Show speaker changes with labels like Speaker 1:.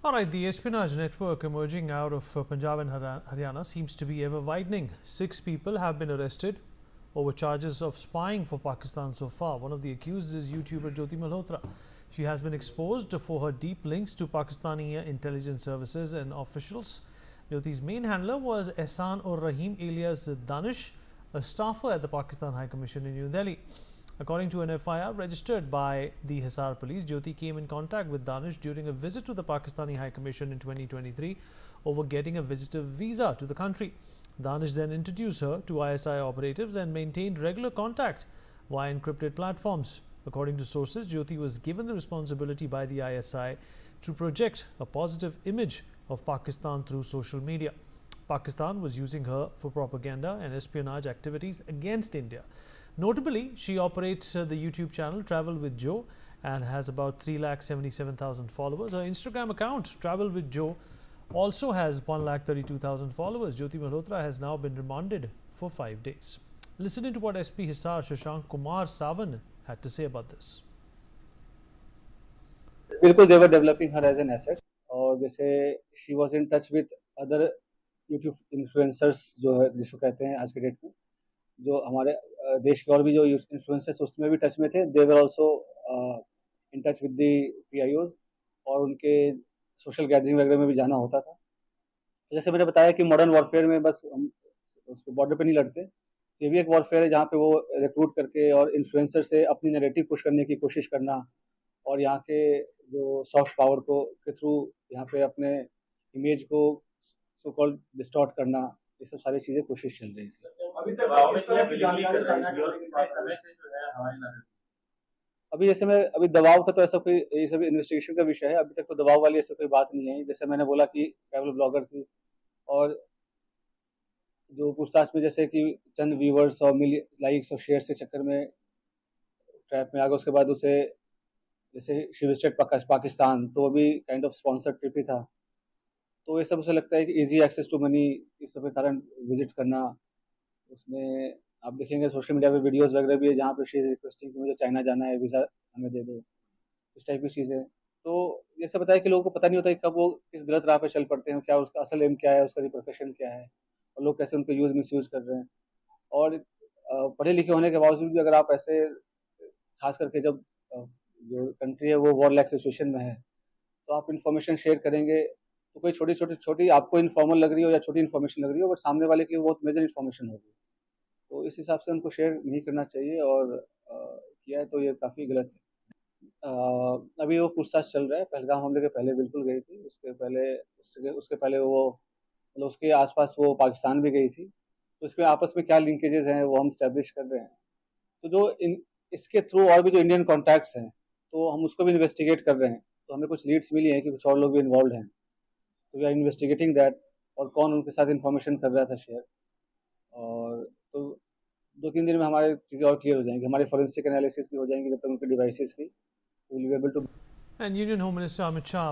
Speaker 1: All right, the espionage network emerging out of Punjab and Haryana seems to be ever widening. 6 people have been arrested over charges of spying for Pakistan so far. One of the accused is YouTuber Jyoti Malhotra. She has been exposed for her deep links to Pakistani intelligence services and officials. Jyoti's main handler was Ehsan ur Rahim alias Danish, a staffer at the Pakistan High Commission in New Delhi. According to an FIR registered by the Hisar police, Jyoti came in contact with Danish during a visit to the Pakistani High Commission in 2023 over getting a visitor visa to the country. Danish then introduced her to ISI operatives and maintained regular contact via encrypted platforms. According to sources, Jyoti was given the responsibility by the ISI to project a positive image of Pakistan through social media. Pakistan was using her for propaganda and espionage activities against India. Notably, she operates the YouTube channel Travel with Joe and has about 3,77,000 followers. Her Instagram account, Travel with Joe, also has 1,32,000 followers. Jyoti Malhotra has now been remanded for 5 days. Listening to what SP Hisar Shashank Kumar Savan had to say about this.
Speaker 2: बिल्कुल they were developing her as an asset और जैसे she was in touch with other YouTube influencers जो है जिसको कहते हैं आज के डेट में जो हमारे देश के और भी जो इन्फ्लुएंसर्स उसमें भी टच में थे they were also in touch with the PIOs और उनके सोशल गैदरिंग वगैरह में भी जाना होता था तो जैसे मैंने बताया कि मॉडर्न वॉरफेयर में बस हम उसको बॉर्डर पे नहीं लड़ते ये भी एक वॉरफेयर है जहाँ पे वो रिक्रूट करके और इन्फ्लुएंसर से अपनी नैरेटिव पुश करने की कोशिश करना और यहाँ के जो सॉफ्ट पावर को के थ्रू यहाँ पे अपने इमेज को सो कॉल्ड डिस्टॉर्ट करना ये सब सारी चीज़ें कोशिश चल रही है
Speaker 3: अभी तक समय से जो है हमारी
Speaker 2: अभी जैसे मैं अभी दबाव का तो ऐसा कोई ये सब इन्वेस्टिगेशन का विषय है अभी तक तो दबाव वाली ऐसा कोई बात नहीं है जैसे मैंने बोला कि ट्रैवल ब्लॉगर थी और जो पूछताछ में जैसे कि चंद व्यूवर्स और लाइक्स और शेयर के चक्कर में ट्रैप में आ गया उसके बाद उसे जैसे शी विजिटेड पाकिस्तान तो अभी काइंड ऑफ स्पॉन्सर्ड ट्रिप ही था तो ये सब उसे लगता है कि इजी एक्सेस टू मनी इस सब के कारण विजिट करना उसमें आप देखेंगे सोशल मीडिया पे वीडियोस वगैरह भी है जहाँ पे शी इज रिक्वेस्टिंग कि मुझे चाइना जाना है वीज़ा हमें दे दो इस टाइप की चीज़ें तो ये सब बताया कि लोगों को पता नहीं होता कि कब वो किस गलत राह पे चल पड़ते हैं क्या उसका असल एम क्या है उसका रिप्रोफेशन क्या है और लोग कैसे उनको यूज़ मिस यूज़ कर रहे हैं और पढ़े लिखे होने के बावजूद भी अगर आप ऐसे खास करके जब जो कंट्री है वो वॉर लाइक सिचुएशन में है तो आप इन्फॉर्मेशन शेयर करेंगे तो कोई छोटी आपको इन्फॉर्मल लग रही हो या छोटी इन्फॉर्मेशन लग रही हो बट सामने वाले के लिए बहुत मेजर इन्फॉर्मेशन होगी तो इस हिसाब से उनको शेयर नहीं करना चाहिए और किया है तो ये काफ़ी गलत है अभी वो पूछताछ चल रहा है पहलगाम हमले के पहले बिल्कुल गई थी उसके पहले वो मतलब उसके आसपास वो पाकिस्तान भी गई थी तो इसमें आपस में क्या लिंकेजेस हैं वो हम स्टैब्लिश कर रहे हैं तो इसके थ्रू और भी जो इंडियन कॉन्टैक्ट्स हैं तो हम उसको भी इन्वेस्टिगेट कर रहे हैं तो हमें कुछ लीड्स मिली हैं कि कुछ और लोग भी इन्वॉल्व हैं तो वी आर इन्वेस्टिगेटिंग दैट और कौन उनके साथ इन्फॉर्मेशन कर रहा था शेयर और तो 2-3 दिन में हमारे चीज़ें और क्लियर हो जाएंगी हमारे फॉरेंसिक एनालिसिस भी हो जाएंगे जब तक उनके डिवाइसेस की will be able to
Speaker 1: And Union Home Minister Amit Shah